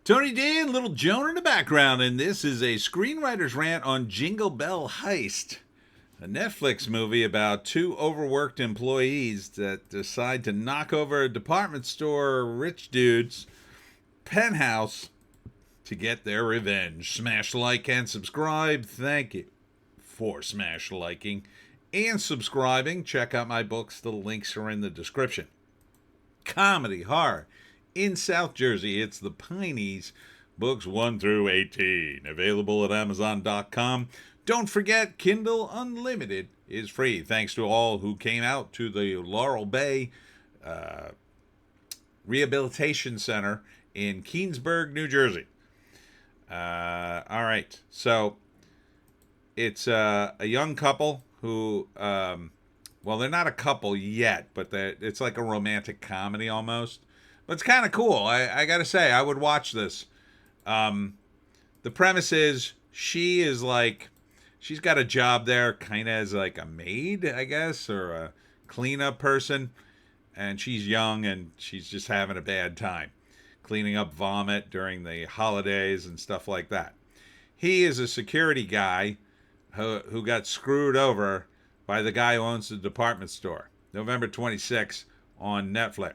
Tony D and Little Joan in the background, and this is a screenwriter's rant on Jingle Bell Heist, a Netflix movie about two overworked employees that decide to knock over a department store rich dude's penthouse to get their revenge. Smash like and subscribe. Thank you for smash liking and subscribing. Check out my books. The links are in the description. Comedy, horror. In South Jersey, it's the Pineys, books 1 through 18, available at Amazon.com. Don't forget, Kindle Unlimited is free. Thanks to all who came out to the Laurel Bay Rehabilitation Center in Keansburg, New Jersey. All right, so it's a young couple who, well, they're not a couple yet, but it's like a romantic comedy almost. But it's kind of cool. I got to say, I would watch this. The premise is she's got a job there kind of as like a maid, I guess, or a cleanup person. And she's young and she's just having a bad time cleaning up vomit during the holidays and stuff like that. He is a security guy who got screwed over by the guy who owns the department store. November 26th on Netflix.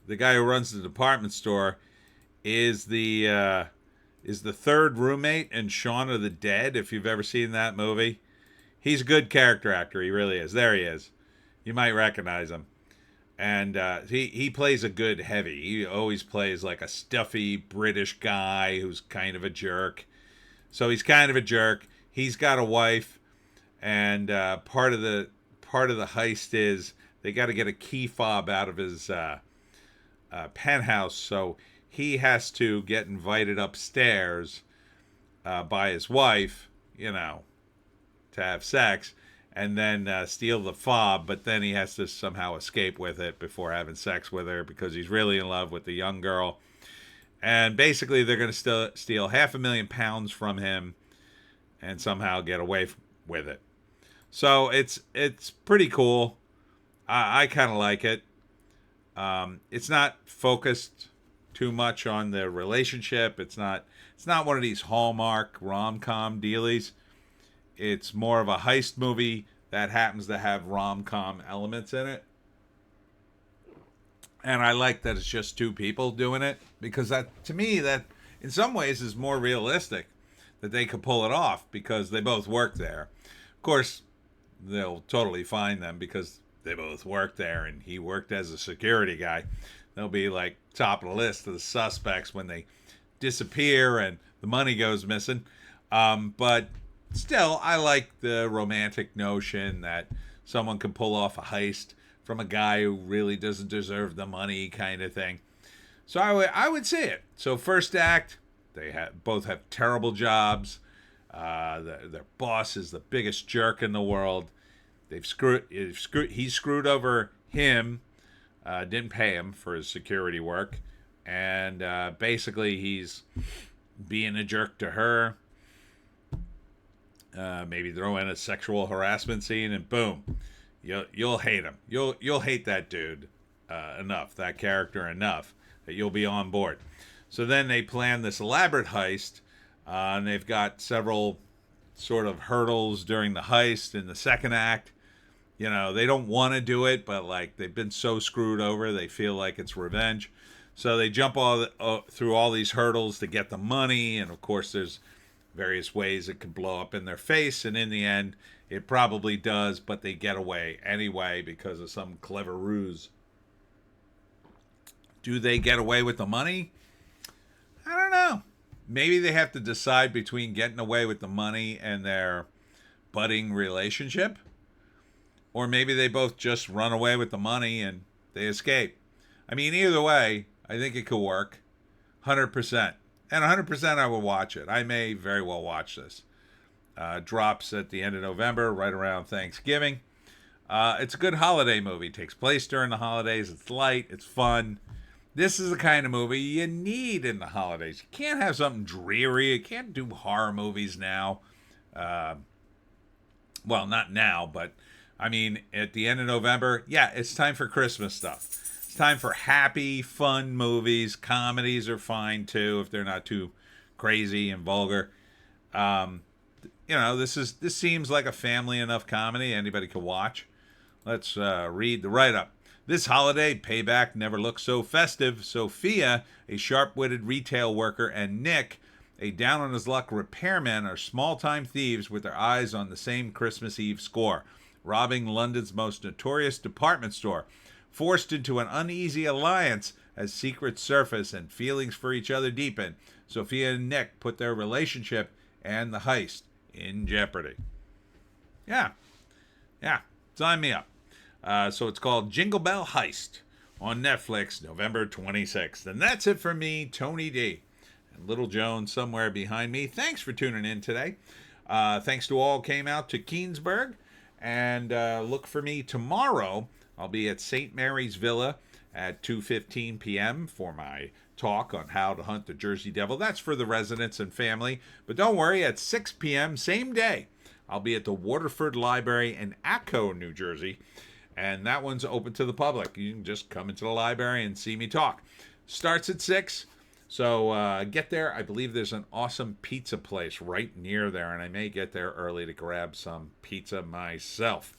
The guy who runs the department store, is the third roommate in Shaun of the Dead. If you've ever seen that movie, he's a good character actor. He really is. There he is. You might recognize him. And he plays a good heavy. He always plays like a stuffy British guy who's kind of a jerk. So he's kind of a jerk. He's got a wife, and part of the heist is they got to get a key fob out of his penthouse, so he has to get invited upstairs by his wife, to have sex, and then steal the fob, but then he has to somehow escape with it before having sex with her because he's really in love with the young girl. And basically they're going to steal £500,000 from him and somehow get away with it. So it's pretty cool. I kind of like it. It's not focused too much on the relationship. It's not one of these Hallmark rom-com dealies. It's more of a heist movie that happens to have rom-com elements in it. And I like that it's just two people doing it, because that, to me, that in some ways is more realistic that they could pull it off because they both work there. Of course, they'll totally find them because they both work there, and he worked as a security guy. They'll be like top of the list of the suspects when they disappear and the money goes missing. But still, I like the romantic notion that someone can pull off a heist from a guy who really doesn't deserve the money, kind of thing. So I would see it. So first act, they both have terrible jobs. Their boss is the biggest jerk in the world. He screwed over him, didn't pay him for his security work, and basically he's being a jerk to her. Maybe throw in a sexual harassment scene, and boom, you'll hate him. You'll hate that dude enough, that character enough, that you'll be on board. So then they plan this elaborate heist, and they've got several sort of hurdles during the heist in the second act. They don't want to do it, but like they've been so screwed over, they feel like it's revenge. So they jump through all these hurdles to get the money, and of course there's various ways it could blow up in their face, and in the end it probably does, but they get away anyway because of some clever ruse. Do they get away with the money? I don't know. Maybe they have to decide between getting away with the money and their budding relationship. Or maybe they both just run away with the money and they escape. I mean, either way, I think it could work. 100%. And 100% I will watch it. I may very well watch this. Drops at the end of November, right around Thanksgiving. It's a good holiday movie. It takes place during the holidays. It's light. It's fun. This is the kind of movie you need in the holidays. You can't have something dreary. You can't do horror movies now. Well, not now, but I mean, at the end of November, yeah, it's time for Christmas stuff. It's time for happy, fun movies. Comedies are fine too if they're not too crazy and vulgar. Um, this seems like a family enough comedy anybody can watch. Let's read the write-up. This holiday, payback never looks so festive. Sophia, a sharp-witted retail worker, and Nick, a down-on-his-luck repairman, are small-time thieves with their eyes on the same Christmas Eve score, robbing London's most notorious department store. Forced into an uneasy alliance as secrets surface and feelings for each other deepen, Sophia and Nick put their relationship and the heist in jeopardy. Yeah, sign me up. So it's called Jingle Bell Heist on Netflix, November 26th. And that's it for me, Tony D. And Little Joan somewhere behind me. Thanks for tuning in today. Thanks to all who came out to Keensburg. And look for me tomorrow. I'll be at St. Mary's Villa at 2:15 p.m. for my talk on how to hunt the Jersey Devil. That's for the residents and family. But don't worry, at 6 p.m., same day, I'll be at the Waterford Library in Acco, New Jersey. And that one's open to the public. You can just come into the library and see me talk. Starts at 6. So get there. I believe there's an awesome pizza place right near there. And I may get there early to grab some pizza myself.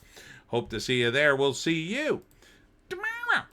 Hope to see you there. We'll see you tomorrow.